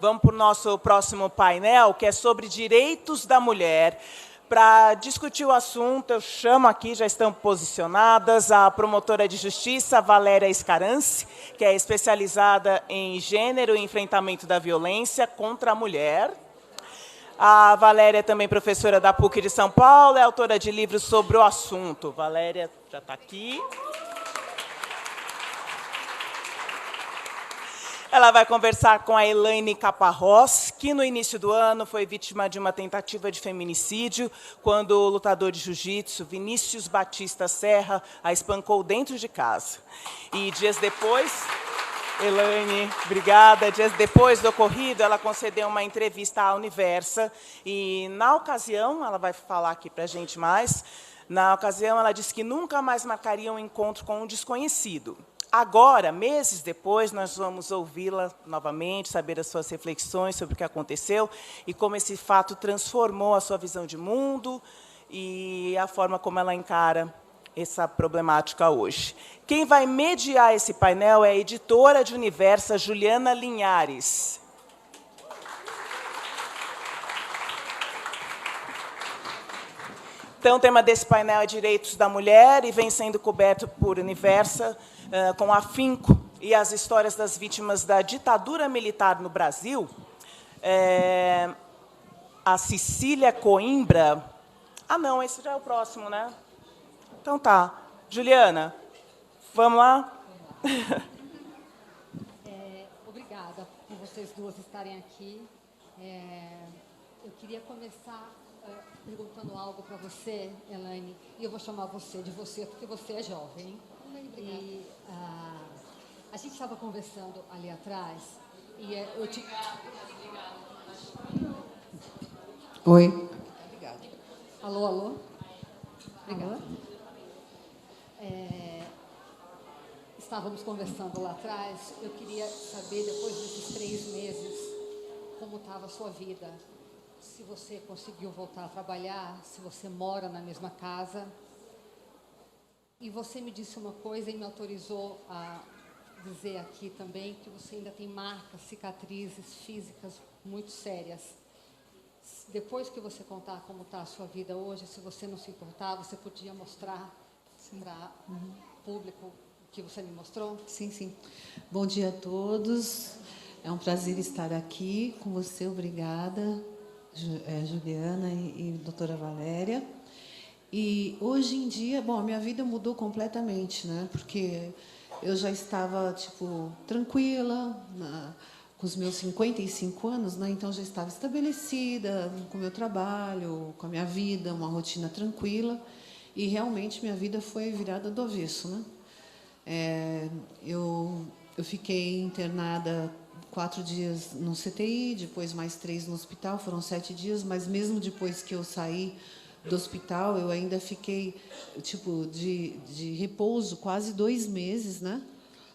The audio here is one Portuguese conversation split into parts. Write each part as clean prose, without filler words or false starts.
Vamos para o nosso próximo painel, que é sobre direitos da mulher. Para discutir o assunto, eu chamo aqui, já estão posicionadas, a promotora de justiça, Valéria Scarance, que é especializada em gênero e enfrentamento da violência contra a mulher. A Valéria é também professora da PUC de São Paulo, é autora de livros sobre o assunto. Valéria já está aqui. Ela vai conversar com a Elaine Caparrós, que no início do ano foi vítima de uma tentativa de feminicídio, quando o lutador de jiu-jitsu, Vinícius Batista Serra, a espancou dentro de casa. E dias depois, Elaine, obrigada. Dias depois do ocorrido, ela concedeu uma entrevista à Universa, e na ocasião, ela vai falar aqui para a gente mais, na ocasião ela disse que nunca mais marcaria um encontro com um desconhecido. Agora, meses depois, nós vamos ouvi-la novamente, saber as suas reflexões sobre o que aconteceu e como esse fato transformou a sua visão de mundo e a forma como ela encara essa problemática hoje. Quem vai mediar esse painel é a editora de Universa, Juliana Linhares. Então, o tema desse painel é Direitos da Mulher e vem sendo coberto por Universa, com afinco, e as histórias das vítimas da ditadura militar no Brasil. A Cecília Coimbra... Ah, não, esse já é o próximo, né? Então tá. Juliana, vamos lá? Obrigada por vocês duas estarem aqui. Eu queria começar perguntando algo para você, Elaine, e eu vou chamar você de você, porque você é jovem. E a gente estava conversando ali atrás, e eu te... Oi. Obrigada. Alô, alô? Obrigada. Estávamos conversando lá atrás, eu queria saber, depois desses 3 meses, como estava a sua vida. Se você conseguiu voltar a trabalhar, se você mora na mesma casa. E você me disse uma coisa e me autorizou a dizer aqui também que você ainda tem marcas, cicatrizes físicas muito sérias. Depois que você contar como está a sua vida hoje, se você não se importar, você podia mostrar para o público o que você me mostrou? Sim, sim. Bom dia a todos. É um prazer estar aqui com você. Obrigada, Juliana e doutora Valéria. E hoje em dia, bom, a minha vida mudou completamente, né? Porque eu já estava, tipo, tranquila, com os meus 55 anos, né? Então já estava estabelecida com o meu trabalho, com a minha vida, uma rotina tranquila. E realmente minha vida foi virada do avesso, né? Eu fiquei internada 4 dias no CTI, depois mais 3 no hospital, foram 7 dias, mas mesmo depois que eu saí do hospital, eu ainda fiquei tipo de repouso quase 2 meses, né?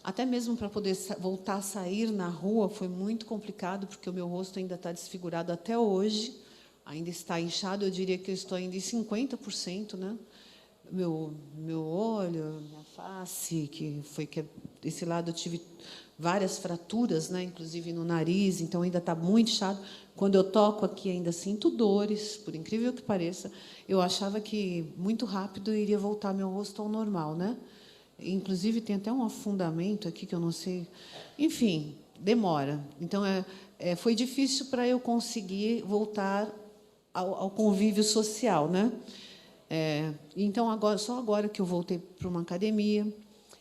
Até mesmo para poder voltar a sair na rua foi muito complicado, porque o meu rosto ainda está desfigurado até hoje, ainda está inchado, eu diria que eu estou ainda em 50%, né? Meu olho, minha face, esse lado eu tive várias fraturas, né, inclusive no nariz, então ainda está muito inchado. Quando eu toco aqui ainda sinto dores, por incrível que pareça. Eu achava que muito rápido iria voltar meu rosto ao normal, né? Inclusive tem até um afundamento aqui que eu não sei. Enfim, demora. Então foi difícil para eu conseguir voltar ao convívio social, né? Então, só agora que eu voltei para uma academia,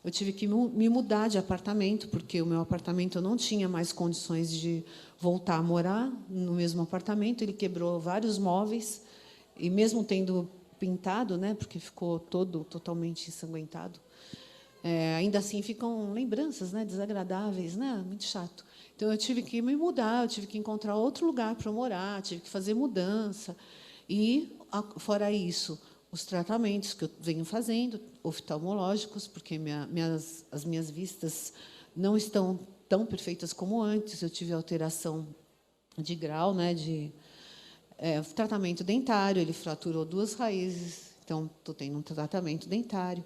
eu tive que me mudar de apartamento, porque o meu apartamento eu não tinha mais condições de voltar a morar no mesmo apartamento. Ele quebrou vários móveis, e mesmo tendo pintado, né, porque ficou totalmente ensanguentado, ainda assim ficam lembranças, né, desagradáveis, né, muito chato. Então, eu tive que me mudar, eu tive que encontrar outro lugar para morar, tive que fazer mudança. E, fora isso, os tratamentos que eu venho fazendo, oftalmológicos, porque as minhas vistas não estão tão perfeitas como antes. Eu tive alteração de grau, né, tratamento dentário, ele fraturou 2 raízes, então estou tendo um tratamento dentário.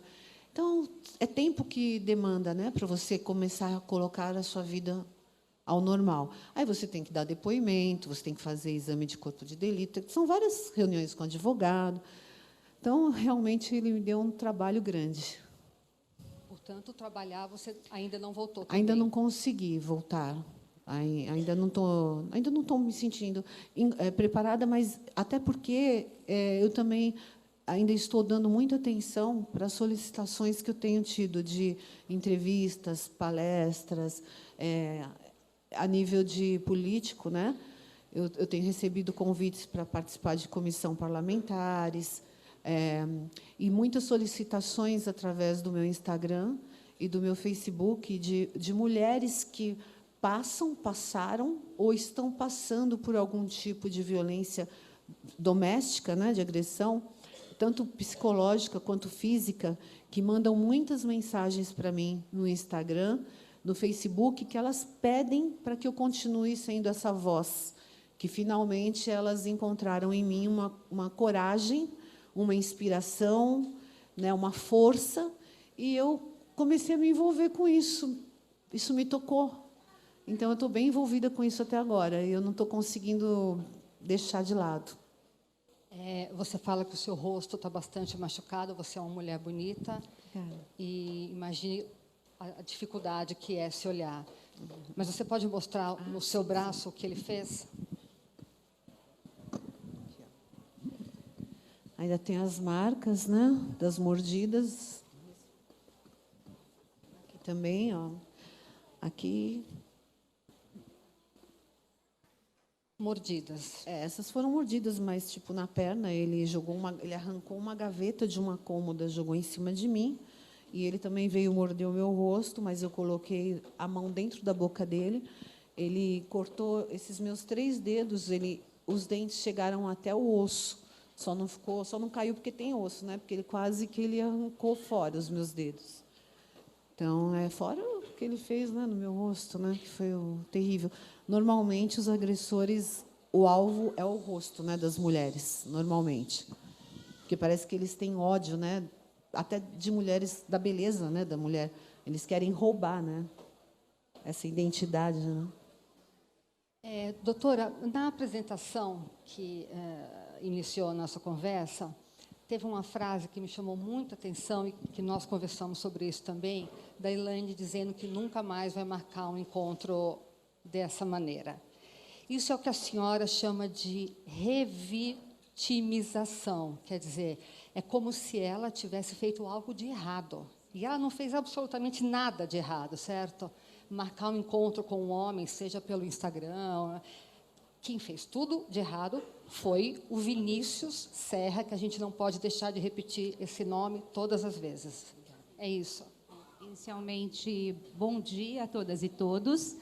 Então, é tempo que demanda, né, para você começar a colocar a sua vida ao normal. Aí você tem que dar depoimento, você tem que fazer exame de corpo de delito, são várias reuniões com advogado. Então, realmente, ele me deu um trabalho grande. Portanto, trabalhar você ainda não voltou também? Ainda não consegui voltar. Ainda não estou me sentindo preparada, mas até porque eu também ainda estou dando muita atenção para as solicitações que eu tenho tido de entrevistas, palestras, a nível de político, né? Eu tenho recebido convites para participar de comissão parlamentares, e muitas solicitações através do meu Instagram e do meu Facebook de mulheres que passaram ou estão passando por algum tipo de violência doméstica, né, de agressão, tanto psicológica quanto física, que mandam muitas mensagens para mim no Instagram, no Facebook, que elas pedem para que eu continue sendo essa voz, que finalmente elas encontraram em mim uma coragem, uma inspiração, né, uma força, e eu comecei a me envolver com isso. Isso me tocou. Então, eu estou bem envolvida com isso até agora, e eu não estou conseguindo deixar de lado. Você fala que o seu rosto está bastante machucado, você é uma mulher bonita, e imagine a dificuldade que é se olhar. Mas você pode mostrar no seu braço o que ele fez? Ainda tem as marcas, né, das mordidas. Aqui também, ó. Aqui. Mordidas. Essas foram mordidas, mas tipo na perna. Ele arrancou uma gaveta de uma cômoda, jogou em cima de mim. E ele também veio morder o meu rosto, mas eu coloquei a mão dentro da boca dele. Ele cortou esses meus 3 dedos. Os dentes chegaram até o osso. Só não caiu porque tem osso, né? Porque ele arrancou fora os meus dedos. Então, fora o que ele fez, né, no meu rosto, né, que foi terrível. Normalmente, os agressores, o alvo é o rosto, né, das mulheres, normalmente. Porque parece que eles têm ódio, né, até de mulheres, da beleza, né, da mulher. Eles querem roubar, né, essa identidade. Né? Doutora, na apresentação que iniciou a nossa conversa, teve uma frase que me chamou muita atenção e que nós conversamos sobre isso também, da Elaine dizendo que nunca mais vai marcar um encontro dessa maneira. Isso é o que a senhora chama de revitimização, quer dizer, é como se ela tivesse feito algo de errado. E ela não fez absolutamente nada de errado, certo? Marcar um encontro com um homem, seja pelo Instagram. Quem fez tudo de errado foi o Vinícius Serra, que a gente não pode deixar de repetir esse nome todas as vezes. É isso. Inicialmente, bom dia a todas e todos.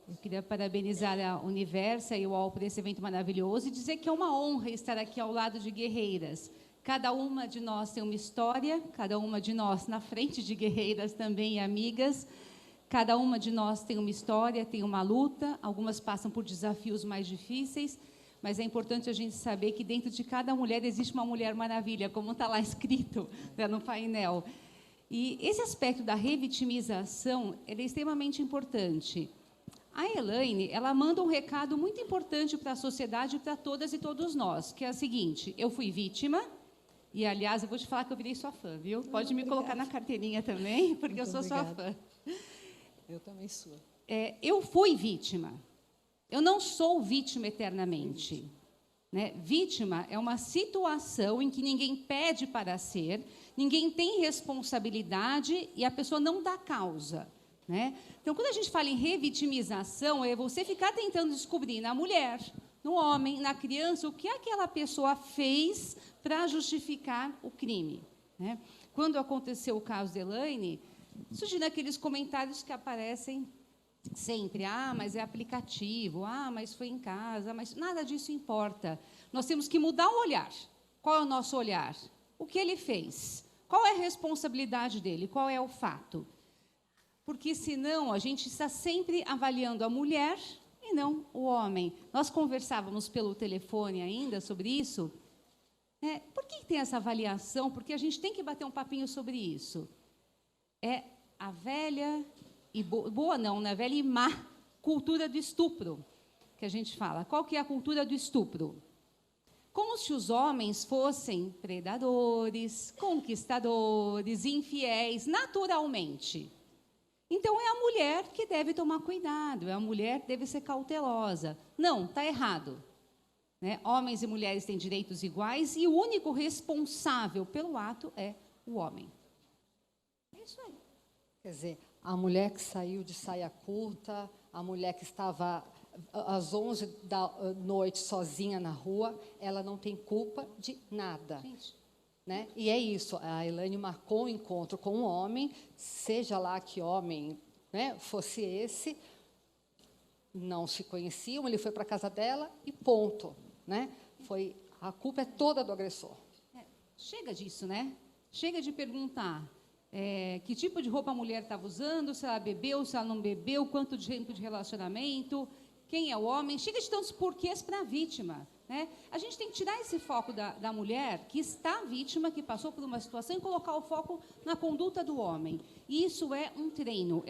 Eu queria parabenizar a Universa e o UOL por esse evento maravilhoso e dizer que é uma honra estar aqui ao lado de guerreiras. Cada uma de nós tem uma história, cada uma de nós na frente de guerreiras também e amigas. Cada uma de nós tem uma história, tem uma luta, algumas passam por desafios mais difíceis, mas é importante a gente saber que dentro de cada mulher existe uma mulher maravilha, como está lá escrito, né, no painel. E esse aspecto da revitimização ele é extremamente importante. A Elaine, ela manda um recado muito importante para a sociedade e para todas e todos nós, que é o seguinte: eu fui vítima, e, aliás, eu vou te falar que eu virei sua fã, viu? Pode me colocar na carteirinha também, porque muito eu sou sua fã. Eu também sou. Eu fui vítima. Eu não sou vítima eternamente. Né? Vítima é uma situação em que ninguém pede para ser, ninguém tem responsabilidade e a pessoa não dá causa. Né? Então, quando a gente fala em revitimização, é você ficar tentando descobrir na mulher, no homem, na criança, o que aquela pessoa fez para justificar o crime. Né? Quando aconteceu o caso de Elaine, surgiram aqueles comentários que aparecem sempre. Ah, mas é aplicativo. Ah, mas foi em casa. Mas nada disso importa. Nós temos que mudar o olhar. Qual é o nosso olhar? O que ele fez? Qual é a responsabilidade dele? Qual é o fato? Porque, senão, a gente está sempre avaliando a mulher e não o homem. Nós conversávamos pelo telefone ainda sobre isso. Por que tem essa avaliação? Porque a gente tem que bater um papinho sobre isso. É a velha e boa não, né? Velha e má cultura do estupro, que a gente fala. Qual que é a cultura do estupro? Como se os homens fossem predadores, conquistadores, infiéis, naturalmente. Então, é a mulher que deve tomar cuidado, é a mulher que deve ser cautelosa. Não, está errado. Né? Homens e mulheres têm direitos iguais e o único responsável pelo ato é o homem. É isso aí. Quer dizer, a mulher que saiu de saia curta, a mulher que estava às 11 da noite sozinha na rua, ela não tem culpa de nada. Gente. Né? E é isso, a Elaine marcou um encontro com um homem, seja lá que homem, né, fosse esse, não se conheciam, ele foi para a casa dela e ponto. Né? A culpa é toda do agressor. Chega disso, né? Chega de perguntar que tipo de roupa a mulher estava usando, se ela bebeu, se ela não bebeu, quanto tempo de relacionamento, quem é o homem. Chega de tantos porquês para a vítima. Né? A gente tem que tirar esse foco da mulher que está vítima, que passou por uma situação, e colocar o foco na conduta do homem. E isso é um treino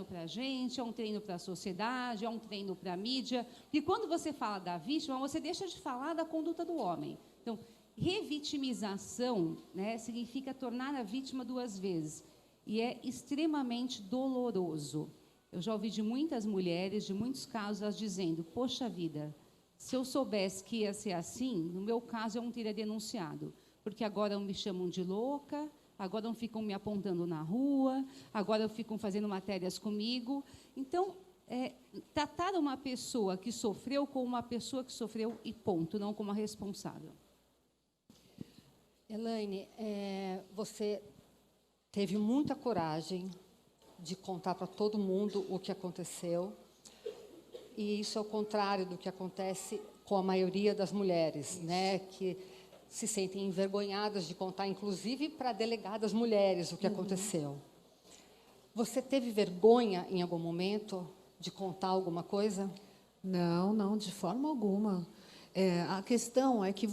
para a gente, é um treino para a sociedade, é um treino para a mídia. E quando você fala da vítima, você deixa de falar da conduta do homem. Então, revitimização, né, significa tornar a vítima duas vezes. E é extremamente doloroso. Eu já ouvi de muitas mulheres, de muitos casos, elas dizendo, poxa vida, se eu soubesse que ia ser assim, no meu caso, eu não teria denunciado. Porque agora me chamam de louca, agora não ficam me apontando na rua, agora ficam fazendo matérias comigo. Então, tratar uma pessoa que sofreu como uma pessoa que sofreu e ponto, não como a responsável. Elaine, você teve muita coragem de contar para todo mundo o que aconteceu. E isso é o contrário do que acontece com a maioria das mulheres, né, que se sentem envergonhadas de contar, inclusive para delegadas mulheres, o que aconteceu. Você teve vergonha, em algum momento, de contar alguma coisa? Não, de forma alguma. A questão é que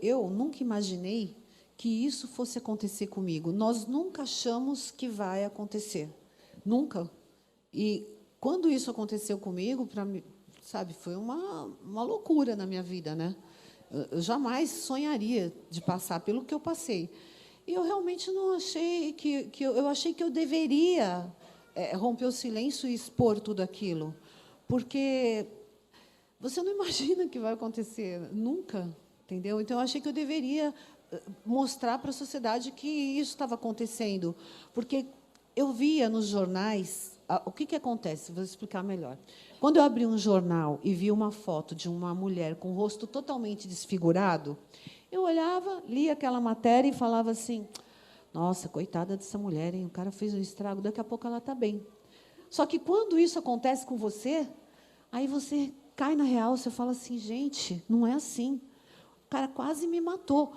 eu nunca imaginei que isso fosse acontecer comigo. Nós nunca achamos que vai acontecer. Nunca. E quando isso aconteceu comigo, para mim, sabe, foi uma loucura na minha vida, né? Eu jamais sonharia de passar pelo que eu passei. E eu realmente não achei eu achei que eu deveria romper o silêncio e expor tudo aquilo, porque você não imagina que vai acontecer nunca, entendeu? Então eu achei que eu deveria mostrar para a sociedade que isso estava acontecendo, porque eu via nos jornais. O que acontece? Vou explicar melhor. Quando eu abri um jornal e vi uma foto de uma mulher com o rosto totalmente desfigurado, eu olhava, lia aquela matéria e falava assim, nossa, coitada dessa mulher, hein? O cara fez um estrago, daqui a pouco ela está bem. Só que quando isso acontece com você, aí você cai na real, você fala assim, gente, não é assim. O cara quase me matou.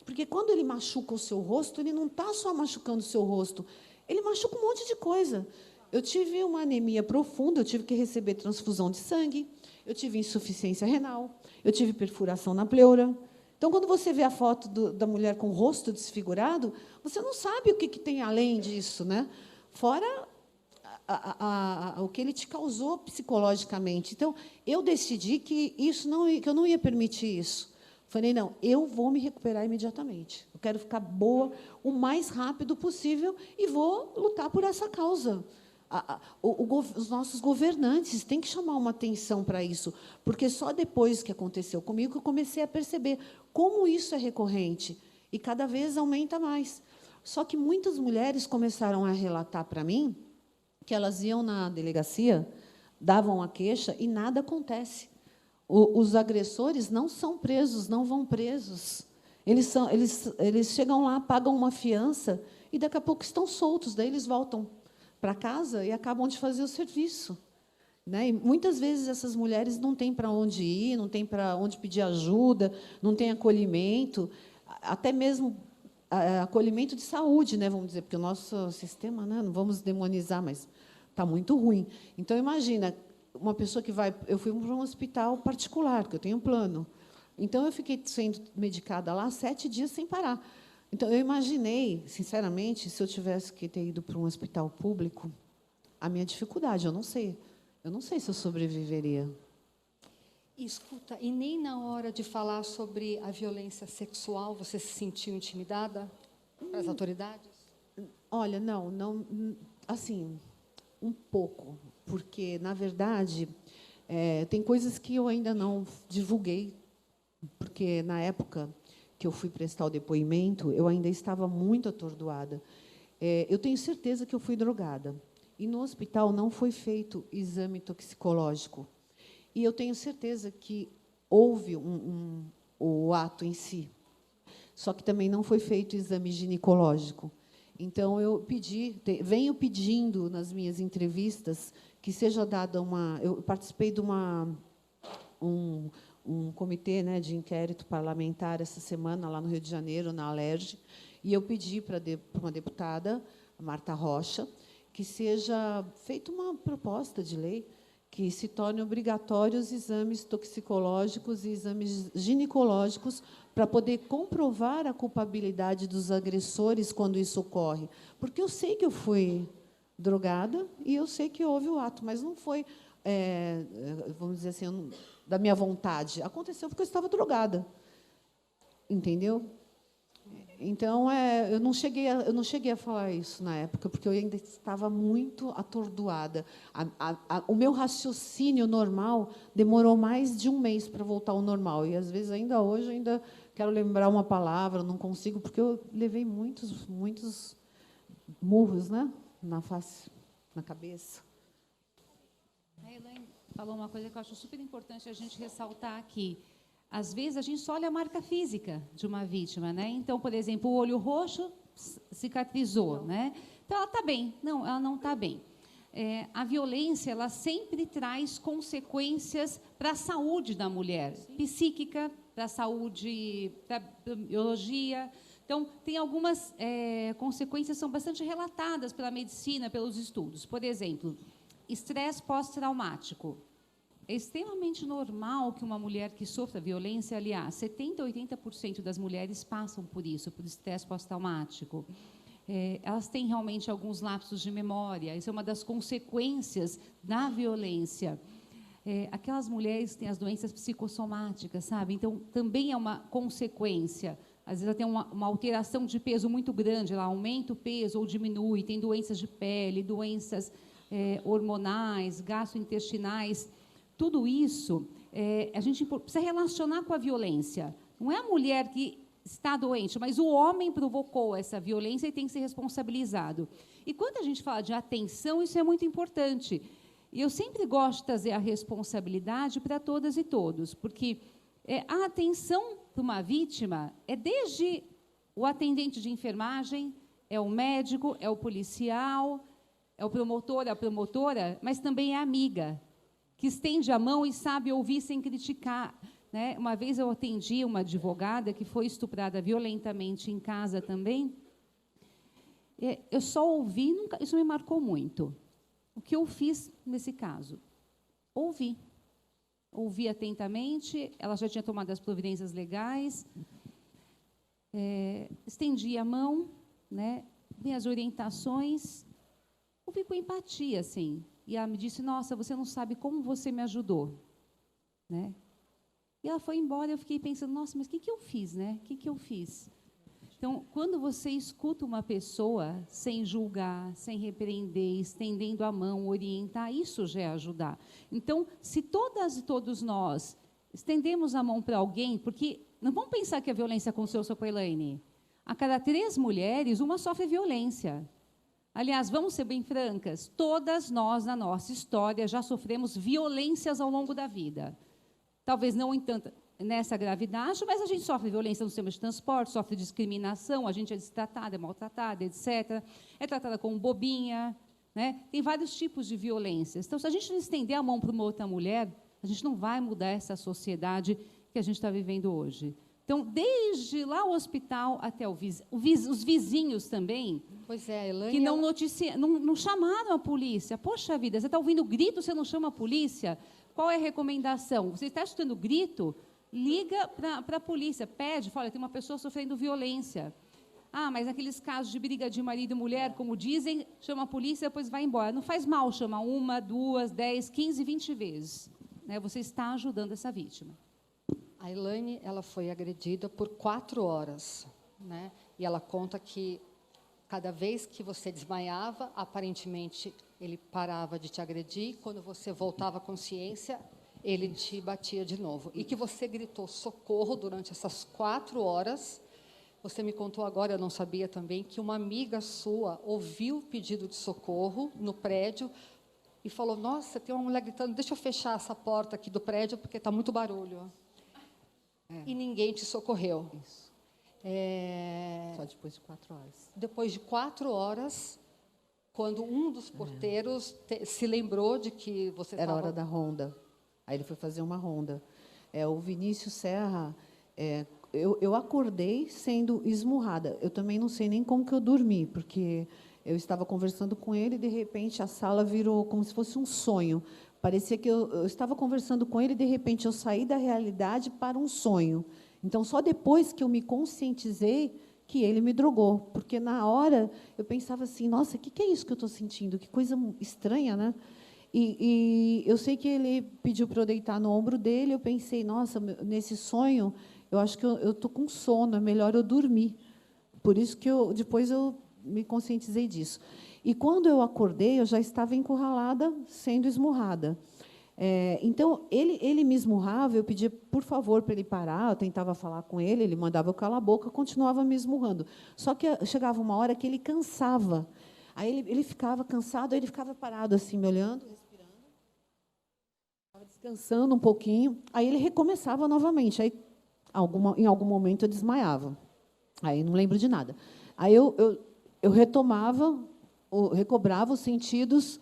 Porque quando ele machuca o seu rosto, ele não está só machucando o seu rosto, ele machuca um monte de coisa. Eu tive uma anemia profunda, eu tive que receber transfusão de sangue, eu tive insuficiência renal, eu tive perfuração na pleura. Então, quando você vê a foto da mulher com o rosto desfigurado, você não sabe o que tem além disso, né? Fora o que ele te causou psicologicamente. Então, eu decidi que eu não ia permitir isso. Falei, não, eu vou me recuperar imediatamente. Eu quero ficar boa o mais rápido possível e vou lutar por essa causa. Os nossos governantes têm que chamar uma atenção para isso, porque só depois que aconteceu comigo que eu comecei a perceber como isso é recorrente e cada vez aumenta mais. Só que muitas mulheres começaram a relatar para mim que elas iam na delegacia, davam a queixa e nada acontece. Os agressores não são presos, não vão presos. Eles chegam lá, pagam uma fiança e daqui a pouco estão soltos, daí eles voltam para casa e acabam de fazer o serviço. Né? E muitas vezes essas mulheres não têm para onde ir, não têm para onde pedir ajuda, não têm acolhimento, até mesmo acolhimento de saúde, né, vamos dizer, porque o nosso sistema, né, não vamos demonizar, mas está muito ruim. Então, imagina, uma pessoa que vai... Eu fui para um hospital particular, porque eu tenho um plano. Então, eu fiquei sendo medicada lá 7 dias sem parar. Então, eu imaginei, sinceramente, se eu tivesse que ter ido para um hospital público, a minha dificuldade, eu não sei. eu não sei se eu sobreviveria. Escuta, e nem na hora de falar sobre a violência sexual você se sentiu intimidada pelas autoridades? Olha, não, assim, um pouco, porque, na verdade, tem coisas que eu ainda não divulguei, porque, na época que eu fui prestar o depoimento, eu ainda estava muito atordoada. Eu tenho certeza que eu fui drogada. E, no hospital, não foi feito exame toxicológico. E eu tenho certeza que houve o ato em si. Só que também não foi feito exame ginecológico. Então, venho pedindo nas minhas entrevistas que seja dada uma... Eu participei de um comitê, né, de inquérito parlamentar essa semana, lá no Rio de Janeiro, na Alerj, e eu pedi para uma deputada, a Marta Rocha, que seja feita uma proposta de lei que se torne obrigatórios exames toxicológicos e exames ginecológicos para poder comprovar a culpabilidade dos agressores quando isso ocorre. Porque eu sei que eu fui drogada e eu sei que houve o ato, mas não foi, vamos dizer assim, da minha vontade. Aconteceu porque eu estava drogada. Entendeu? Então, eu não cheguei a falar isso na época, porque eu ainda estava muito atordoada. O meu raciocínio normal demorou mais de um mês para voltar ao normal. E, às vezes, ainda hoje, ainda quero lembrar uma palavra, não consigo, porque eu levei muitos murros, né, na face, na cabeça. A Elaine falou uma coisa que eu acho super importante a gente ressaltar aqui. Às vezes, a gente só olha a marca física de uma vítima, né? Então, por exemplo, o olho roxo cicatrizou, né? Então, ela está bem. Não, ela não está bem. A violência, ela sempre traz consequências para a saúde da mulher, psíquica, para a saúde, para a biologia. Então, tem algumas consequências que são bastante relatadas pela medicina, pelos estudos. Por exemplo, estresse pós-traumático. É extremamente normal que uma mulher que sofra violência, aliás, 70% a 80% das mulheres passam por isso, por estresse pós-traumático. Elas têm realmente alguns lapsos de memória, isso é uma das consequências da violência. Aquelas mulheres que têm as doenças psicossomáticas, sabe? Então, também é uma consequência. Às vezes ela tem uma alteração de peso muito grande, ela aumenta o peso ou diminui, tem doenças de pele, doenças hormonais, gastrointestinais. Tudo isso, a gente precisa relacionar com a violência. Não é a mulher que está doente, mas o homem provocou essa violência e tem que ser responsabilizado. E quando a gente fala de atenção, isso é muito importante. E eu sempre gosto de trazer a responsabilidade para todas e todos, porque a atenção para uma vítima é desde o atendente de enfermagem, é o médico, é o policial, é o promotor, é a promotora, mas também é a amiga, que estende a mão e sabe ouvir sem criticar. Né? Uma vez eu atendi uma advogada que foi estuprada violentamente em casa também. Eu só ouvi, isso me marcou muito. O que eu fiz nesse caso? Ouvi. Ouvi atentamente, ela já tinha tomado as providências legais, estendi a mão, né, dei as orientações, ouvi com empatia, assim. E ela me disse, nossa, você não sabe como você me ajudou. Né? E ela foi embora, eu fiquei pensando, nossa, mas o que eu fiz? Né? O que eu fiz? Então, quando você escuta uma pessoa sem julgar, sem repreender, estendendo a mão, orientar, isso já é ajudar. Então, se todas e todos nós estendemos a mão para alguém, porque não vamos pensar que a violência aconteceu só com a Elaine. A cada 3 mulheres, uma sofre violência. Aliás, vamos ser bem francas, todas nós, na nossa história, já sofremos violências ao longo da vida. Talvez não nessa gravidade, mas a gente sofre violência no sistema de transporte, sofre discriminação, a gente é destratada, é maltratada, etc. É tratada como bobinha. Né? Tem vários tipos de violências. Então, se a gente não estender a mão para uma outra mulher, a gente não vai mudar essa sociedade que a gente está vivendo hoje. Então, desde lá o hospital até os vizinhos também, pois é, Elaine, que não chamaram a polícia. Poxa vida, você está ouvindo grito, você não chama a polícia? Qual é a recomendação? Você está escutando grito? Liga para a polícia, pede, fala, tem uma pessoa sofrendo violência. Ah, mas naqueles casos de briga de marido e mulher, como dizem, chama a polícia, depois vai embora. Não faz mal chamar 1, 2, 10, 15, 20 vezes. Né? Você está ajudando essa vítima. A Elaine, ela foi agredida por 4 horas, né? E ela conta que cada vez que você desmaiava, aparentemente ele parava de te agredir. Quando você voltava à consciência, ele te batia de novo. E que você gritou socorro durante essas 4 horas. Você me contou agora, eu não sabia também, que uma amiga sua ouviu o pedido de socorro no prédio e falou: nossa, tem uma mulher gritando, deixa eu fechar essa porta aqui do prédio porque está muito barulho. E ninguém te socorreu. Isso. Só depois de 4 horas. Depois de 4 horas, quando um dos porteiros se lembrou de que você Era estava... hora da ronda. Aí ele foi fazer uma ronda. O Vinícius Serra, eu acordei sendo esmurrada. Eu também não sei nem como que eu dormi, porque eu estava conversando com ele e, de repente, a sala virou como se fosse um sonho. Parecia que eu estava conversando com ele e, de repente, eu saí da realidade para um sonho. Então, só depois que eu me conscientizei que ele me drogou. Porque, na hora, eu pensava assim, nossa, o que é isso que eu estou sentindo? Que coisa estranha, né? E eu sei que ele pediu para eu deitar no ombro dele, eu pensei, nossa, nesse sonho, eu acho que eu estou com sono, é melhor eu dormir. Por isso que depois eu me conscientizei disso. E, quando eu acordei, eu já estava encurralada, sendo esmurrada. Então, ele me esmurrava, eu pedia, por favor, para ele parar, eu tentava falar com ele, ele mandava eu calar a boca, eu continuava me esmurrando. Só que chegava uma hora que ele cansava. Aí ele ficava cansado, aí ele ficava parado, assim, me olhando, respirando, estava descansando um pouquinho, aí ele recomeçava novamente. Aí, em algum momento, eu desmaiava. Aí, não lembro de nada. Aí, eu recobrava os sentidos,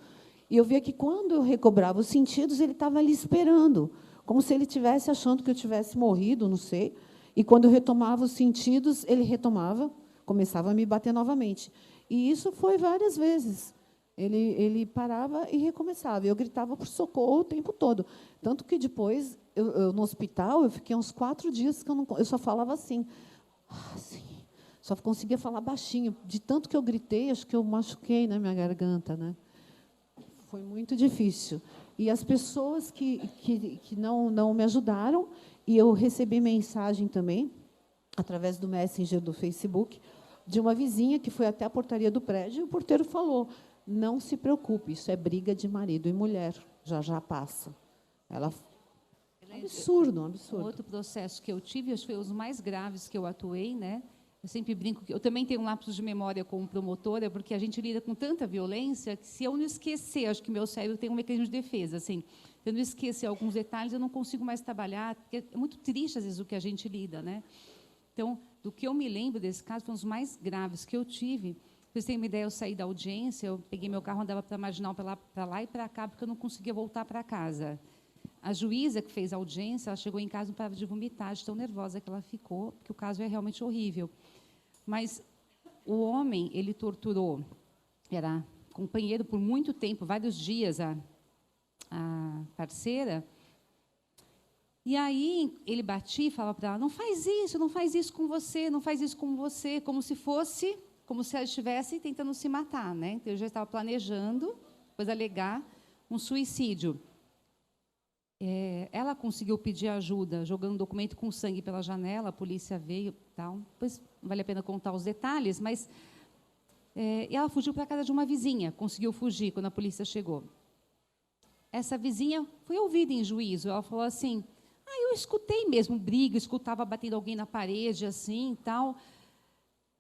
e eu via que, quando eu recobrava os sentidos, ele estava ali esperando, como se ele estivesse achando que eu tivesse morrido, não sei. E, quando eu retomava os sentidos, ele retomava, começava a me bater novamente. E isso foi várias vezes. Ele parava e recomeçava. Eu gritava por socorro o tempo todo. Tanto que, depois, no hospital, eu fiquei uns 4 dias que eu só falava assim. Assim. Só conseguia falar baixinho. De tanto que eu gritei, acho que eu machuquei na minha garganta, né? Foi muito difícil. E as pessoas que não me ajudaram, e eu recebi mensagem também, através do Messenger do Facebook, de uma vizinha que foi até a portaria do prédio, e o porteiro falou: não se preocupe, isso é briga de marido e mulher, já passa. Absurdo, um absurdo. Um outro processo que eu tive, acho que foi os mais graves que eu atuei, né? Eu sempre brinco que eu também tenho um lapso de memória como promotora, porque a gente lida com tanta violência que, se eu não esquecer, acho que meu cérebro tem um mecanismo de defesa, assim, se eu não esquecer alguns detalhes, eu não consigo mais trabalhar, porque é muito triste, às vezes, o que a gente lida, né? Então, do que eu me lembro desse caso, foram os mais graves que eu tive. Para vocês terem uma ideia, eu saí da audiência, eu peguei meu carro, andava para a Marginal, para lá e para cá, porque eu não conseguia voltar para casa. A juíza que fez a audiência, ela chegou em casa e não parava de vomitar, de tão nervosa que ela ficou, porque o caso é realmente horrível. Mas o homem, ele torturou, era companheiro por muito tempo, vários dias, a parceira. E aí ele batia e falava para ela: não faz isso com você, não faz isso com você, como se ela estivesse tentando se matar, né? Então, eu já estava planejando, depois alegar um suicídio. Ela conseguiu pedir ajuda, jogando um documento com sangue pela janela, a polícia veio, tal. Depois não vale a pena contar os detalhes, mas ela fugiu para a casa de uma vizinha, conseguiu fugir quando a polícia chegou. Essa vizinha foi ouvida em juízo, ela falou assim: eu escutei mesmo briga, escutava batendo alguém na parede, assim, e tal,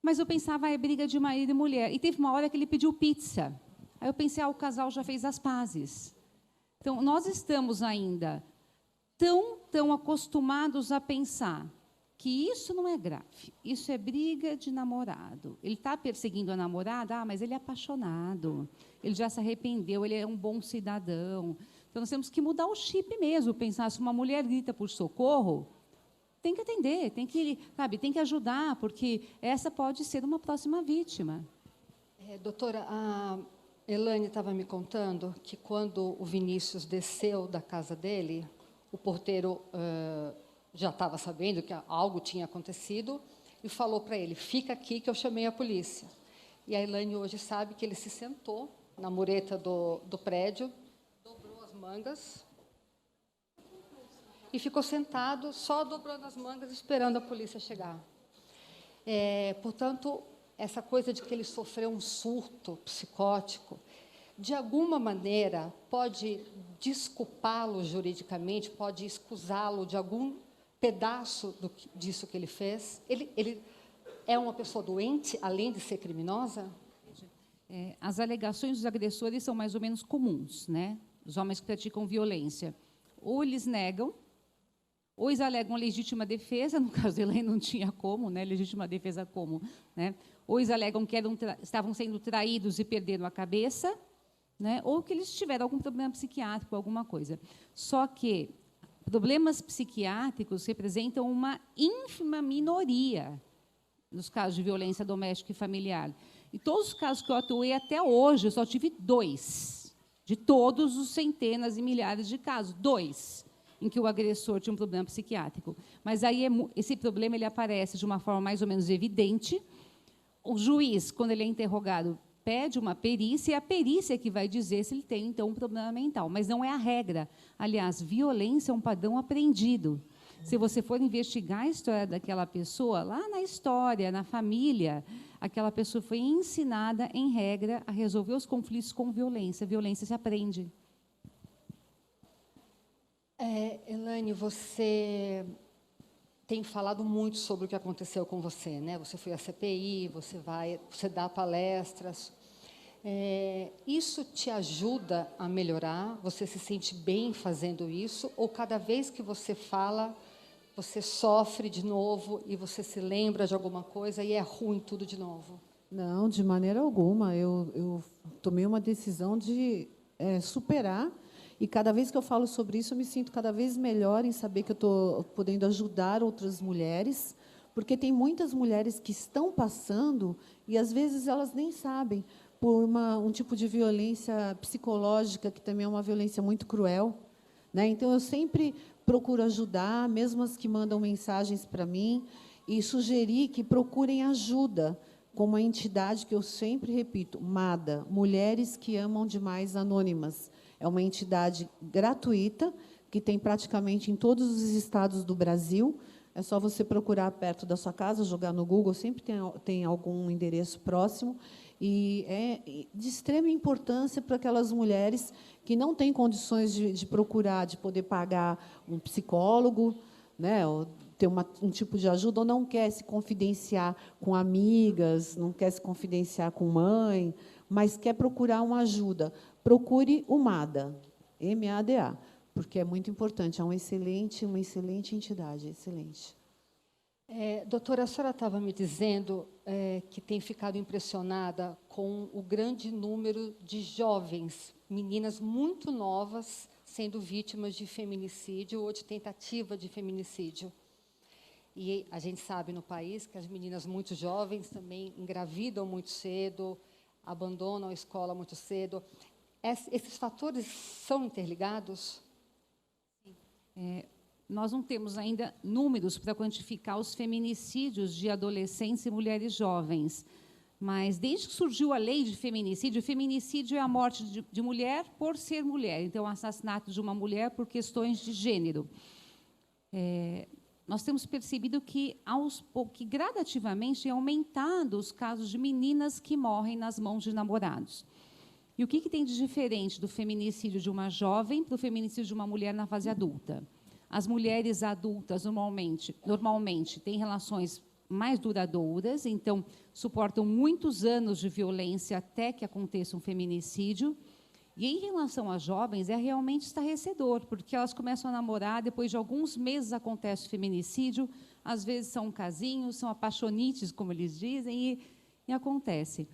mas eu pensava, é briga de marido e mulher. E teve uma hora que ele pediu pizza. Aí eu pensei, o casal já fez as pazes. Então, nós estamos ainda tão acostumados a pensar que isso não é grave, isso é briga de namorado. Ele está perseguindo a namorada, mas ele é apaixonado, ele já se arrependeu, ele é um bom cidadão. Então, nós temos que mudar o chip mesmo, pensar, se uma mulher grita por socorro, tem que atender, tem que ajudar, porque essa pode ser uma próxima vítima. Doutora, a Elaine estava me contando que, quando o Vinícius desceu da casa dele, o porteiro já estava sabendo que algo tinha acontecido, e falou para ele, fica aqui que eu chamei a polícia. E a Elaine hoje sabe que ele se sentou na mureta do prédio, dobrou as mangas e ficou sentado, só dobrando as mangas, esperando a polícia chegar. Portanto, essa coisa de que ele sofreu um surto psicótico, de alguma maneira, pode desculpá-lo juridicamente, pode excusá-lo de algum pedaço disso que ele fez? Ele é uma pessoa doente, além de ser criminosa? As alegações dos agressores são mais ou menos comuns, né? Os homens que praticam violência. Ou eles negam, ou eles alegam legítima defesa, no caso dele não tinha como, né? Legítima defesa como, né? Ou eles alegam que estavam sendo traídos e perderam a cabeça, né? Ou que eles tiveram algum problema psiquiátrico, alguma coisa. Só que problemas psiquiátricos representam uma ínfima minoria nos casos de violência doméstica e familiar. E todos os casos que eu atuei até hoje, eu só tive 2, de todos os centenas e milhares de casos, 2, em que o agressor tinha um problema psiquiátrico. Mas aí esse problema ele aparece de uma forma mais ou menos evidente. O juiz, quando ele é interrogado, pede uma perícia, e a perícia é que vai dizer se ele tem, então, um problema mental. Mas não é a regra. Aliás, violência é um padrão aprendido. Se você for investigar a história daquela pessoa, lá na história, na família, aquela pessoa foi ensinada, em regra, a resolver os conflitos com violência. Violência se aprende. Elaine, você tem falado muito sobre o que aconteceu com você, né? Você foi à CPI, você dá palestras. Isso te ajuda a melhorar? Você se sente bem fazendo isso? Ou cada vez que você fala, você sofre de novo e você se lembra de alguma coisa e é ruim tudo de novo? Não, de maneira alguma. Eu tomei uma decisão de superar, e cada vez que eu falo sobre isso, eu me sinto cada vez melhor em saber que eu estou podendo ajudar outras mulheres, porque tem muitas mulheres que estão passando e, às vezes, elas nem sabem, por um tipo de violência psicológica, que também é uma violência muito cruel, né? Então, eu sempre procuro ajudar, mesmo as que mandam mensagens para mim, e sugerir que procurem ajuda, com uma entidade que eu sempre repito, MADA, Mulheres que Amam Demais Anônimas. É uma entidade gratuita, que tem praticamente em todos os estados do Brasil. É só você procurar perto da sua casa, jogar no Google, sempre tem algum endereço próximo. E é de extrema importância para aquelas mulheres que não têm condições de procurar, de poder pagar um psicólogo, né, ou ter um tipo de ajuda, ou não quer se confidenciar com amigas, não quer se confidenciar com mãe, mas quer procurar uma ajuda. Procure o MADA, M-A-D-A, porque é muito importante, é uma excelente entidade, excelente. Doutora, a senhora estava me dizendo que tem ficado impressionada com o grande número de jovens, meninas muito novas, sendo vítimas de feminicídio ou de tentativa de feminicídio. E a gente sabe no país que as meninas muito jovens também engravidam muito cedo, abandonam a escola muito cedo. Esses fatores são interligados? Nós não temos ainda números para quantificar os feminicídios de adolescentes e mulheres jovens. Mas, desde que surgiu a lei de feminicídio, o feminicídio é a morte de mulher por ser mulher. Então, o assassinato de uma mulher por questões de gênero. Nós temos percebido que, gradativamente, tem aumentado os casos de meninas que morrem nas mãos de namorados. E o que tem de diferente do feminicídio de uma jovem para o feminicídio de uma mulher na fase adulta? As mulheres adultas, normalmente têm relações mais duradouras, então, suportam muitos anos de violência até que aconteça um feminicídio. E, em relação às jovens, é realmente estarrecedor, porque elas começam a namorar, depois de alguns meses acontece o feminicídio, às vezes são casinhos, são apaixonites, como eles dizem, e acontece.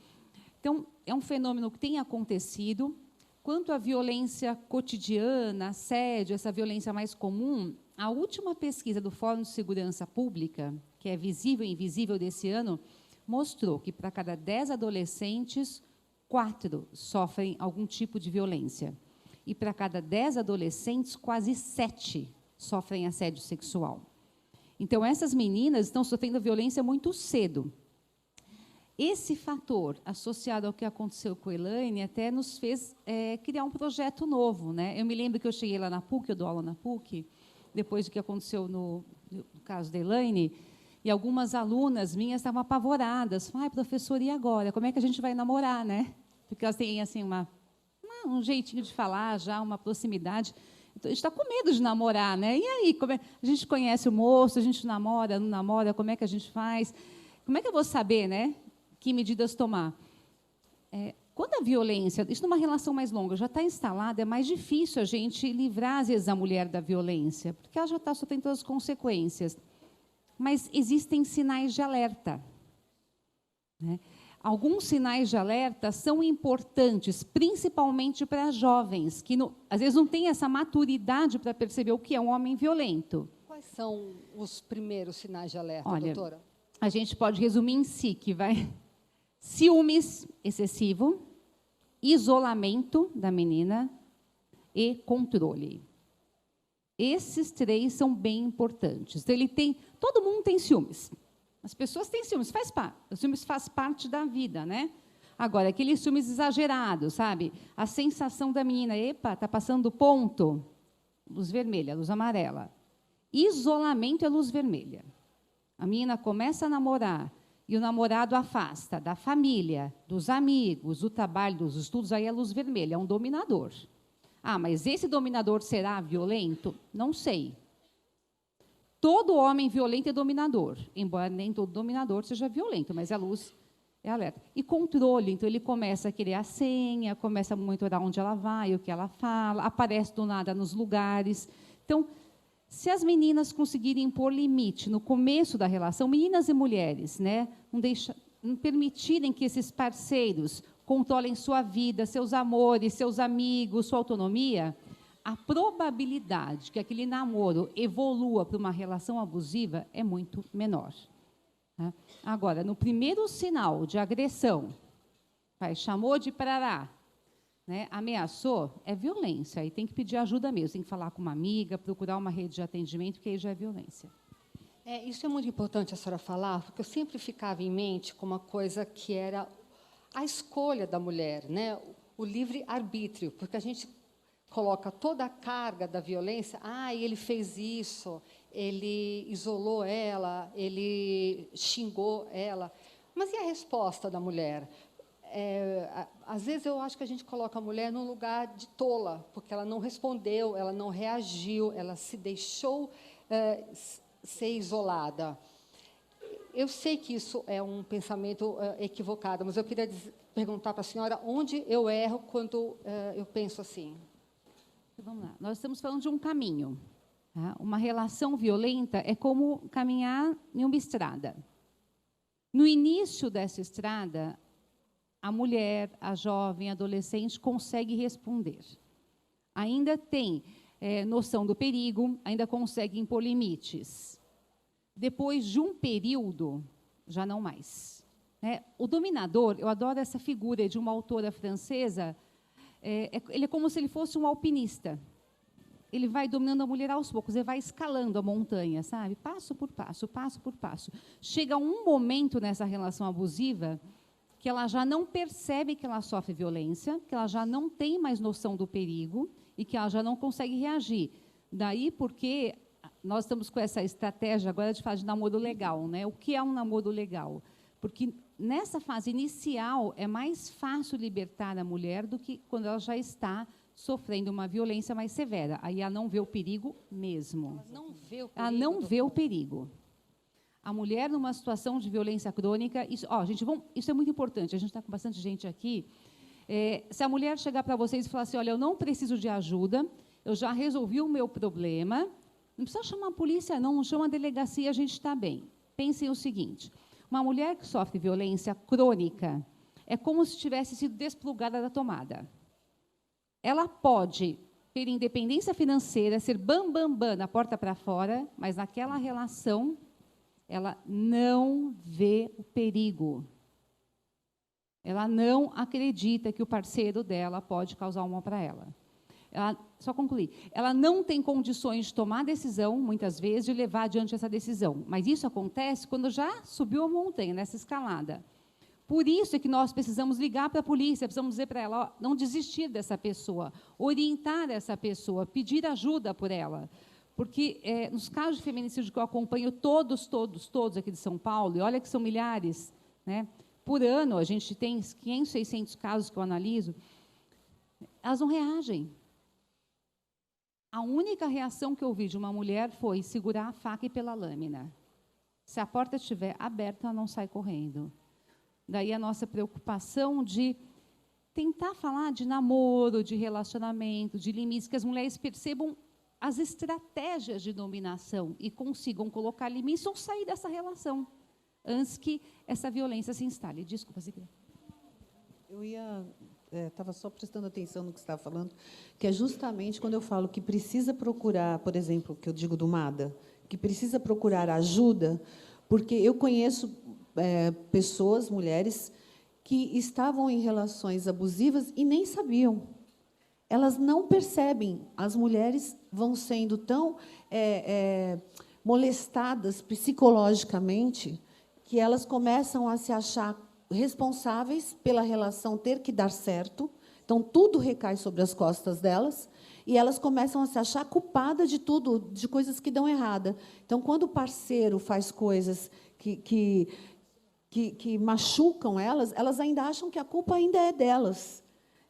Então, é um fenômeno que tem acontecido. Quanto à violência cotidiana, assédio, essa violência mais comum, a última pesquisa do Fórum de Segurança Pública, que é visível e invisível desse ano, mostrou que, para cada 10 adolescentes, 4 sofrem algum tipo de violência. E, para cada 10 adolescentes, quase 7 sofrem assédio sexual. Então, essas meninas estão sofrendo violência muito cedo. Esse fator, associado ao que aconteceu com a Elaine, até nos fez criar um projeto novo, né? Eu me lembro que eu cheguei lá na PUC, eu dou aula na PUC, depois do que aconteceu no caso da Elaine, e algumas alunas minhas estavam apavoradas. Ai, professor, e agora? Como é que a gente vai namorar, né? Porque elas têm assim, um jeitinho de falar, já uma proximidade. Então, a gente está com medo de namorar, né? E aí, a gente conhece o moço, a gente namora, não namora, como é que a gente faz? Como é que eu vou saber, né? Que medidas tomar? Quando a violência, isso numa relação mais longa, já está instalada, é mais difícil a gente livrar, às vezes, a mulher da violência, porque ela já está sofrendo todas as consequências. Mas existem sinais de alerta, né? Alguns sinais de alerta são importantes, principalmente para jovens, que às vezes não têm essa maturidade para perceber o que é um homem violento. Quais são os primeiros sinais de alerta, Olha, doutora? A gente pode resumir em si, que vai ciúmes excessivo, isolamento da menina e controle. Esses 3 são bem importantes. Todo mundo tem ciúmes. As pessoas têm ciúmes, o ciúmes faz parte da vida, né? Agora, aqueles ciúmes exagerados, sabe? A sensação da menina, epa, está passando do ponto, luz vermelha, luz amarela. Isolamento é luz vermelha. A menina começa a namorar e o namorado afasta da família, dos amigos, do trabalho, dos estudos, aí é luz vermelha, é um dominador. Ah, mas esse dominador será violento? Não sei. Todo homem violento é dominador, embora nem todo dominador seja violento, mas a luz é alerta. E controle, então ele começa a querer a senha, começa a monitorar onde ela vai, o que ela fala, aparece do nada nos lugares. Então, se as meninas conseguirem impor limite no começo da relação, meninas e mulheres, né, não permitirem que esses parceiros controlem sua vida, seus amores, seus amigos, sua autonomia, a probabilidade que aquele namoro evolua para uma relação abusiva é muito menor. Tá? Agora, no primeiro sinal de agressão, chamou de parará, né, ameaçou, é violência. Aí tem que pedir ajuda mesmo, tem que falar com uma amiga, procurar uma rede de atendimento, que aí já é violência. Isso é muito importante a senhora falar, porque eu sempre ficava em mente com uma coisa que era a escolha da mulher, né, o livre-arbítrio, porque a gente coloca toda a carga da violência, ele fez isso, ele isolou ela, ele xingou ela. Mas e a resposta da mulher? Às vezes eu acho que a gente coloca a mulher num lugar de tola, porque ela não respondeu, ela não reagiu, ela se deixou ser isolada. Eu sei que isso é um pensamento equivocado, mas eu queria perguntar para a senhora onde eu erro quando eu penso assim. Vamos lá. Nós estamos falando de um caminho. Tá? Uma relação violenta é como caminhar em uma estrada. No início dessa estrada, a mulher, a jovem, a adolescente consegue responder. Ainda tem noção do perigo, ainda consegue impor limites. Depois de um período, já não mais. Né? O dominador, eu adoro essa figura de uma autora francesa, ele é como se ele fosse um alpinista. Ele vai dominando a mulher aos poucos, ele vai escalando a montanha, sabe? Passo por passo, passo por passo. Chega um momento nessa relação abusiva que ela já não percebe que ela sofre violência, que ela já não tem mais noção do perigo e que ela já não consegue reagir. Daí porque nós estamos com essa estratégia agora de falar de namoro legal, né? O que é um namoro legal? Porque nessa fase inicial é mais fácil libertar a mulher do que quando ela já está sofrendo uma violência mais severa. Aí ela não vê o perigo mesmo. Ela não vê o perigo. Ela não vê o perigo. A mulher numa situação de violência crônica, isso é muito importante, a gente está com bastante gente aqui. Se a mulher chegar para vocês e falar assim, olha, eu não preciso de ajuda, eu já resolvi o meu problema, não precisa chamar a polícia, não chama a delegacia, a gente está bem. Pensem o seguinte, uma mulher que sofre violência crônica é como se tivesse sido desplugada da tomada. Ela pode ter independência financeira, ser bam, na porta para fora, mas naquela relação ela não vê o perigo. Ela não acredita que o parceiro dela pode causar uma para ela. Só concluir, ela não tem condições de tomar decisão, muitas vezes, de levar adiante essa decisão. Mas isso acontece quando já subiu a montanha, nessa escalada. Por isso é que nós precisamos ligar para a polícia, precisamos dizer para ela, ó, não desistir dessa pessoa, orientar essa pessoa, pedir ajuda por ela. Porque, nos casos de feminicídio que eu acompanho, todos aqui de São Paulo, e olha que são milhares, né? Por ano, a gente tem 500, 600 casos que eu analiso, elas não reagem. A única reação que eu vi de uma mulher foi segurar a faca e pela lâmina. Se a porta estiver aberta, ela não sai correndo. Daí a nossa preocupação de tentar falar de namoro, de relacionamento, de limites, que as mulheres percebam as estratégias de dominação e consigam colocar limites ou sair dessa relação, antes que essa violência se instale. Desculpa, Zigre. Eu estava só prestando atenção no que você estava falando, que é justamente quando eu falo que precisa procurar, por exemplo, que eu digo do MADA, que precisa procurar ajuda, porque eu conheço pessoas, mulheres, que estavam em relações abusivas e nem sabiam. Elas não percebem. As mulheres vão sendo tão molestadas psicologicamente que elas começam a se achar responsáveis pela relação ter que dar certo. Então, tudo recai sobre as costas delas e elas começam a se achar culpadas de tudo, de coisas que dão errada. Então, quando o parceiro faz coisas que machucam elas, elas ainda acham que a culpa ainda é delas.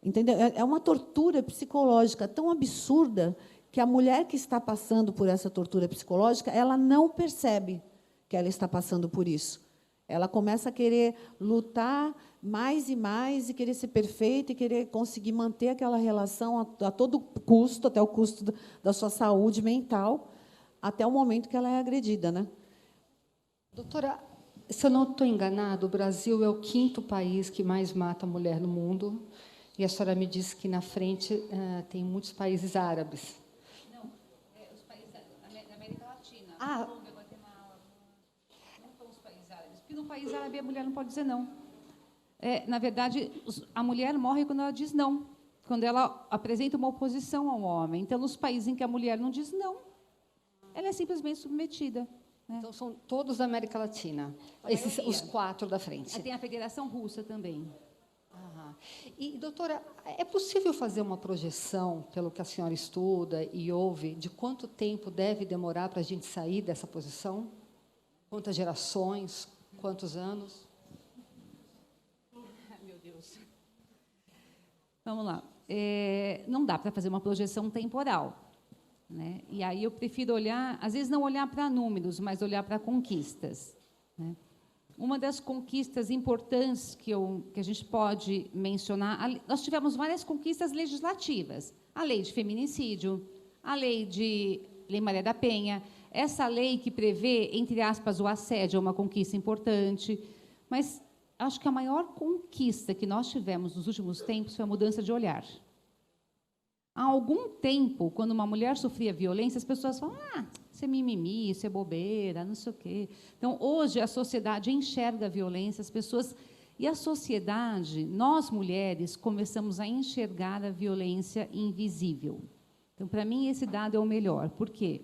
Entendeu? É uma tortura psicológica tão absurda que a mulher que está passando por essa tortura psicológica, ela não percebe que ela está passando por isso. Ela começa a querer lutar mais e mais, e querer ser perfeita, e querer conseguir manter aquela relação a todo custo, até o custo da sua saúde mental, até o momento que ela é agredida, né? Doutora, se eu não estou enganada, o Brasil é o 5º país que mais mata a mulher no mundo. E a senhora me disse que, na frente, tem muitos países árabes. Não, os países da América Latina. Ah. Colômbia, Guatemala, não são os países árabes. Porque no país árabe a mulher não pode dizer não. Na verdade, a mulher morre quando ela diz não, quando ela apresenta uma oposição ao homem. Então, nos países em que a mulher não diz não, ela é simplesmente submetida. Né? Então, são todos da América Latina, os 4 da frente. Tem a Federação Russa também. E, doutora, é possível fazer uma projeção, pelo que a senhora estuda e ouve, de quanto tempo deve demorar para a gente sair dessa posição? Quantas gerações? Quantos anos? Meu Deus. Vamos lá. Não dá para fazer uma projeção temporal. Né? E aí eu prefiro olhar, às vezes não olhar para números, mas olhar para conquistas. Né? Uma das conquistas importantes que a gente pode mencionar, nós tivemos várias conquistas legislativas. A lei de feminicídio, a Lei Maria da Penha, essa lei que prevê, entre aspas, o assédio é uma conquista importante, mas acho que a maior conquista que nós tivemos nos últimos tempos foi a mudança de olhar. Há algum tempo, quando uma mulher sofria violência, as pessoas falam, isso é mimimi, isso é bobeira, não sei o quê. Então, hoje, a sociedade enxerga a violência, as pessoas... E a sociedade, nós, mulheres, começamos a enxergar a violência invisível. Então, para mim, esse dado é o melhor. Por quê?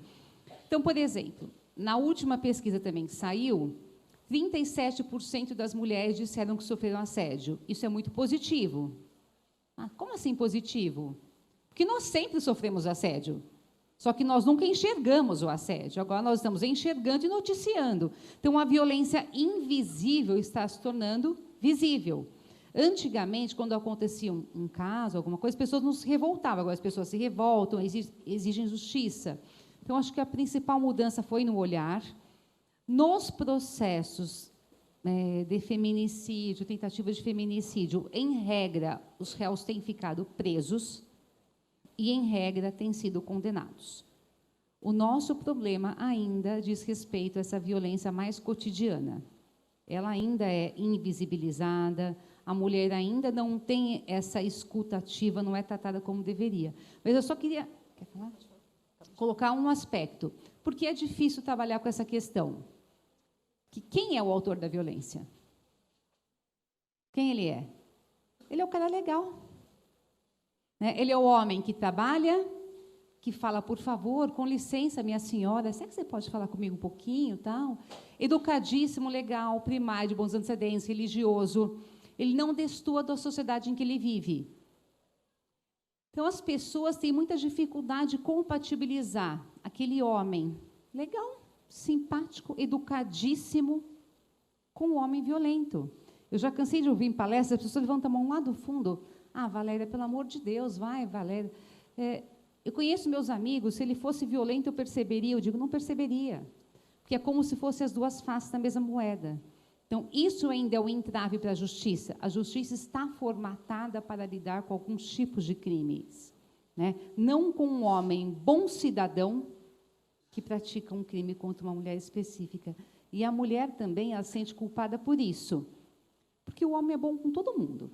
Então, por exemplo, na última pesquisa também que saiu, 37% das mulheres disseram que sofreram assédio. Isso é muito positivo. Como assim positivo? Porque nós sempre sofremos assédio. Só que nós nunca enxergamos o assédio. Agora nós estamos enxergando e noticiando. Então, a violência invisível está se tornando visível. Antigamente, quando acontecia um caso, alguma coisa, as pessoas não se revoltavam. Agora as pessoas se revoltam, exigem justiça. Então, acho que a principal mudança foi no olhar. Nos processos de feminicídio, tentativa de feminicídio, em regra, os réus têm ficado presos e, em regra, têm sido condenados. O nosso problema ainda diz respeito a essa violência mais cotidiana. Ela ainda é invisibilizada, a mulher ainda não tem essa escuta ativa, não é tratada como deveria. Mas eu só queria colocar um aspecto, porque é difícil trabalhar com essa questão. Quem é o autor da violência? Quem ele é? Ele é o cara legal. Né? Ele é o homem que trabalha, que fala, por favor, com licença, minha senhora, será que você pode falar comigo um pouquinho? Tal? Educadíssimo, legal, primário, de bons antecedentes, religioso. Ele não destoa da sociedade em que ele vive. Então, as pessoas têm muita dificuldade de compatibilizar aquele homem legal, simpático, educadíssimo, com o homem violento. Eu já cansei de ouvir em palestras, as pessoas levantam a mão lá do fundo. Ah, Valéria, pelo amor de Deus, vai, Valéria. Eu conheço meus amigos, se ele fosse violento, eu perceberia. Eu digo, não perceberia. Porque é como se fossem as duas faces da mesma moeda. Então, isso ainda é um entrave para a justiça. A justiça está formatada para lidar com alguns tipos de crimes. Né? Não com um homem bom cidadão que pratica um crime contra uma mulher específica. E a mulher também, ela se sente culpada por isso. Porque o homem é bom com todo mundo.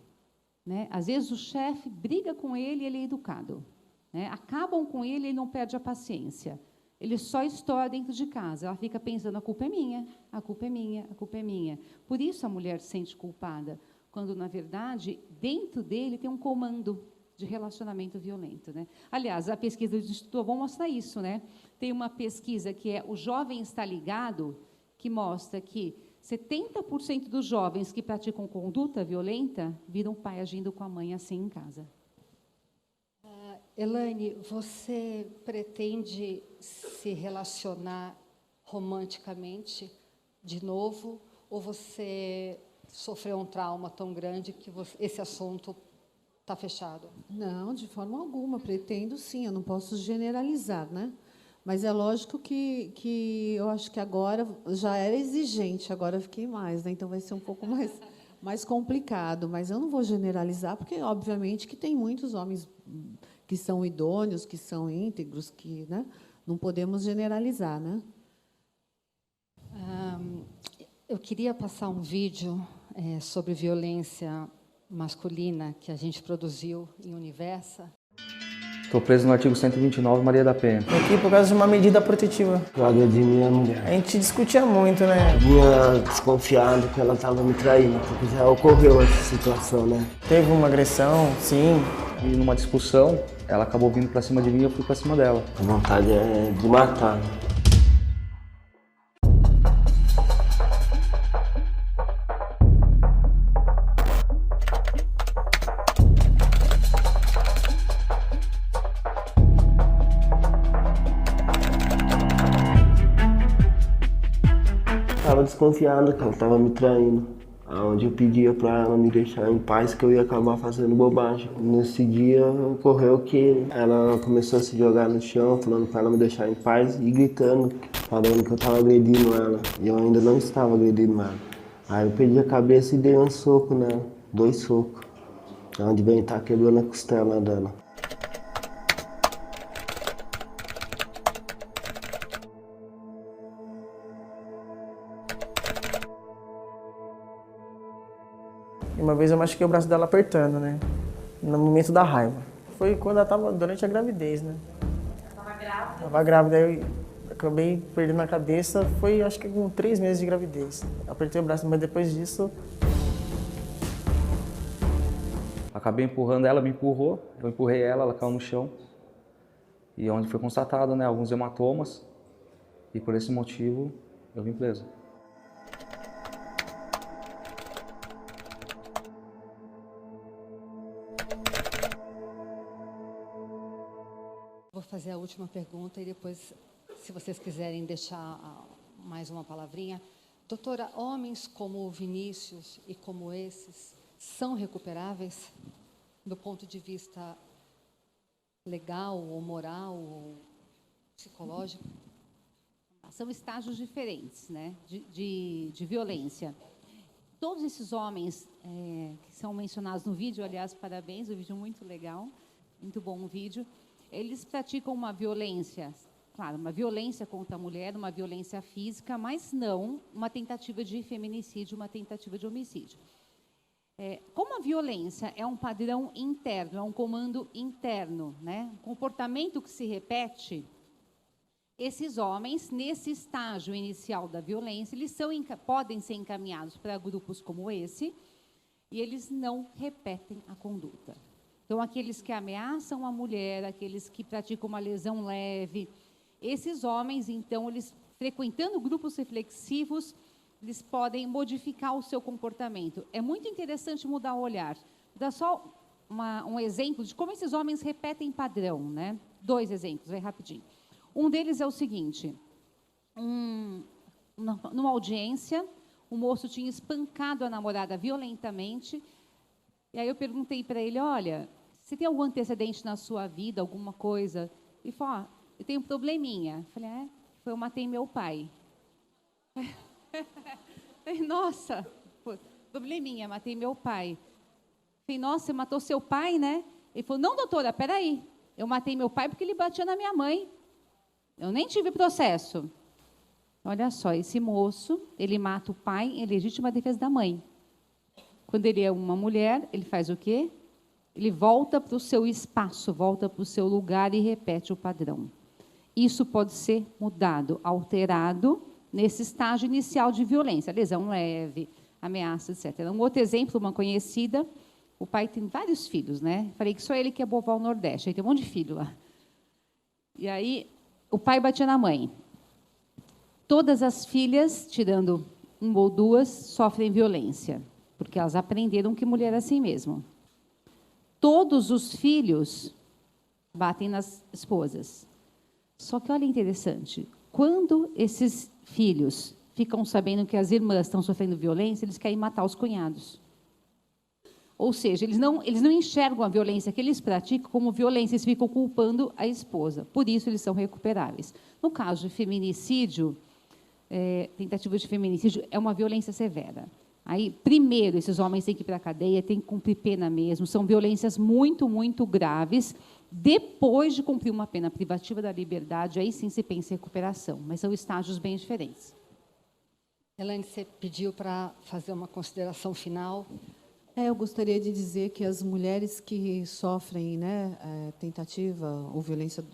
Né? Às vezes, o chefe briga com ele e ele é educado. Né? Acabam com ele e ele não perde a paciência. Ele só estoura dentro de casa. Ela fica pensando, a culpa é minha, a culpa é minha, a culpa é minha. Por isso a mulher se sente culpada, quando, na verdade, dentro dele tem um comando de relacionamento violento. Né? Aliás, a pesquisa do Instituto vão mostrar isso. Né? Tem uma pesquisa que é O Jovem Está Ligado, que mostra que 70% dos jovens que praticam conduta violenta viram o pai agindo com a mãe assim em casa. Elaine, você pretende se relacionar romanticamente de novo, ou você sofreu um trauma tão grande que esse assunto está fechado? Não, de forma alguma. Pretendo, sim. Eu não posso generalizar, né? Mas é lógico que eu acho que agora já era exigente, agora fiquei mais, né? Então vai ser um pouco mais complicado. Mas eu não vou generalizar, porque, obviamente, que tem muitos homens que são idôneos, que são íntegros, que, né, não podemos generalizar, né? Eu queria passar um vídeo sobre violência masculina que a gente produziu em Universa. Estou preso no artigo 129, Maria da Penha. Aqui por causa de uma medida protetiva. Eu agredi minha mulher. A gente discutia muito, né? Vinha desconfiado que ela estava me traindo, porque já ocorreu essa situação, né? Teve uma agressão, sim. E numa discussão, ela acabou vindo para cima de mim e eu fui para cima dela. A vontade é de matar. Estava desconfiado que ela estava me traindo. Onde eu pedia para ela me deixar em paz, que eu ia acabar fazendo bobagem. Nesse dia ocorreu que ela começou a se jogar no chão, falando para ela me deixar em paz e gritando, falando que eu estava agredindo ela. E eu ainda não estava agredindo ela. Aí eu perdi a cabeça e dei um soco nela, 2 socos, onde vem estar quebrando a costela dela. Uma vez eu machuquei o braço dela apertando, né? No momento da raiva. Foi quando ela estava durante a gravidez, né? Estava grávida? Estava grávida, aí eu acabei perdendo a cabeça, foi acho que com 3 meses de gravidez. Apertei o braço, mas depois disso... Acabei empurrando ela, me empurrou, eu empurrei ela caiu no chão. E onde foi constatado, né, alguns hematomas. E por esse motivo, eu vim preso. Vou fazer a última pergunta e depois, se vocês quiserem deixar mais uma palavrinha. Doutora, homens como o Vinícius e como esses são recuperáveis do ponto de vista legal, ou moral, ou psicológico? São estágios diferentes, né, de violência. Todos esses homens que são mencionados no vídeo, aliás, parabéns, o vídeo é muito legal, muito bom o vídeo. Eles praticam uma violência, claro, uma violência contra a mulher, uma violência física, mas não uma tentativa de feminicídio, uma tentativa de homicídio. Como a violência é um padrão interno, é um comando interno, né? Um comportamento que se repete, esses homens, nesse estágio inicial da violência, eles podem ser encaminhados para grupos como esse, e eles não repetem a conduta. Então, aqueles que ameaçam a mulher, aqueles que praticam uma lesão leve, esses homens, então, eles frequentando grupos reflexivos, eles podem modificar o seu comportamento. É muito interessante mudar o olhar. Vou dar só um exemplo de como esses homens repetem padrão, né? 2 exemplos, vai rapidinho. Um deles é o seguinte, numa audiência, o moço tinha espancado a namorada violentamente, e aí eu perguntei para ele, olha, você tem algum antecedente na sua vida, alguma coisa? Ele falou, eu tenho um probleminha. Eu falei, eu matei meu pai. Falei, nossa, probleminha, matei meu pai. Falei, nossa, você matou seu pai, né? Ele falou, não, doutora, peraí, eu matei meu pai porque ele batia na minha mãe. Eu nem tive processo. Olha só, esse moço, ele mata o pai em legítima defesa da mãe. Quando ele é uma mulher, ele faz o quê? Ele volta para o seu espaço, volta para o seu lugar e repete o padrão. Isso pode ser mudado, alterado, nesse estágio inicial de violência, lesão leve, ameaça, etc. Um outro exemplo, uma conhecida, o pai tem vários filhos, né? Falei que só ele que é boval nordeste, aí tem um monte de filho lá. E aí, o pai batia na mãe. Todas as filhas, tirando 1 ou 2, sofrem violência, porque elas aprenderam que mulher é assim mesmo. Todos os filhos batem nas esposas. Só que, olha interessante, quando esses filhos ficam sabendo que as irmãs estão sofrendo violência, eles querem matar os cunhados. Ou seja, eles não enxergam a violência que eles praticam como violência, eles ficam culpando a esposa. Por isso, eles são recuperáveis. No caso de feminicídio, tentativa de feminicídio, é uma violência severa. Aí, primeiro, esses homens têm que ir para a cadeia, têm que cumprir pena mesmo, são violências muito, muito graves. Depois de cumprir uma pena privativa da liberdade, aí sim se pensa em recuperação, mas são estágios bem diferentes. Elaine, você pediu para fazer uma consideração final. Eu gostaria de dizer que as mulheres que sofrem, tentativa ou violência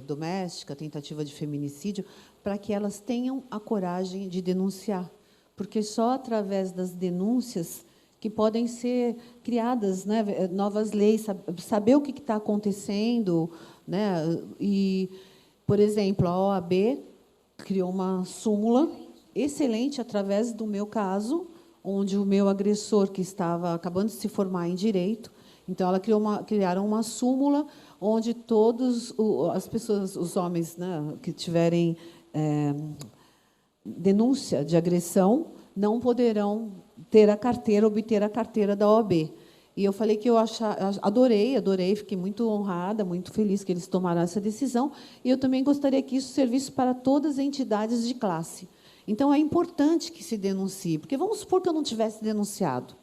doméstica, tentativa de feminicídio, para que elas tenham a coragem de denunciar, porque só através das denúncias que podem ser criadas, novas leis, saber o que está acontecendo, E, por exemplo, a OAB criou uma súmula excelente através do meu caso, onde o meu agressor, que estava acabando de se formar em direito, então ela criaram uma súmula onde todos as pessoas, os homens, que tiverem denúncia de agressão, não poderão obter a carteira da OAB. E eu falei que eu adorei, fiquei muito honrada, muito feliz que eles tomaram essa decisão, e eu também gostaria que isso servisse para todas as entidades de classe. Então, é importante que se denuncie, porque vamos supor que eu não tivesse denunciado.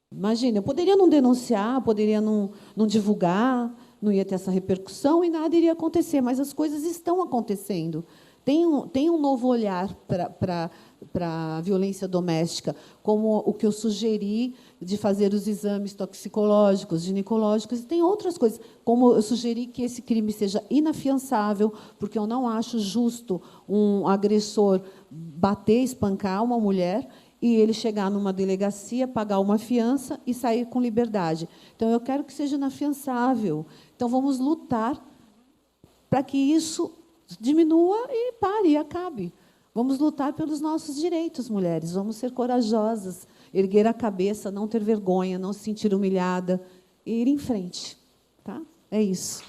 Imagina, eu poderia não denunciar, poderia não divulgar, não ia ter essa repercussão e nada iria acontecer, mas as coisas estão acontecendo. Tem um novo olhar para a violência doméstica, como o que eu sugeri de fazer os exames toxicológicos, ginecológicos, e tem outras coisas, como eu sugeri que esse crime seja inafiançável, porque eu não acho justo um agressor bater, espancar uma mulher e ele chegar numa delegacia, pagar uma fiança e sair com liberdade. Então, eu quero que seja inafiançável. Então, vamos lutar para que isso diminua e pare, e acabe. Vamos lutar pelos nossos direitos, mulheres. Vamos ser corajosas, erguer a cabeça, não ter vergonha, não se sentir humilhada e ir em frente. Tá? É isso.